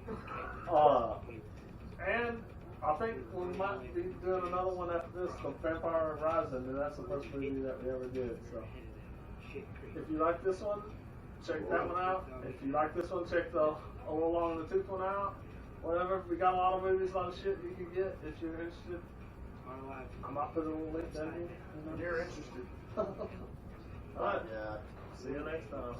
And I think we might be doing another one after this, the Vampire Rising, and that's the first movie that we ever did. So if you like this one, check that one out. If you like this one, check the All Along in the Tooth one out. Whatever, we got a lot of movies, a lot of shit you can get if you're interested. I might put a little link down here. You're interested. Alright, Yeah. see you next time.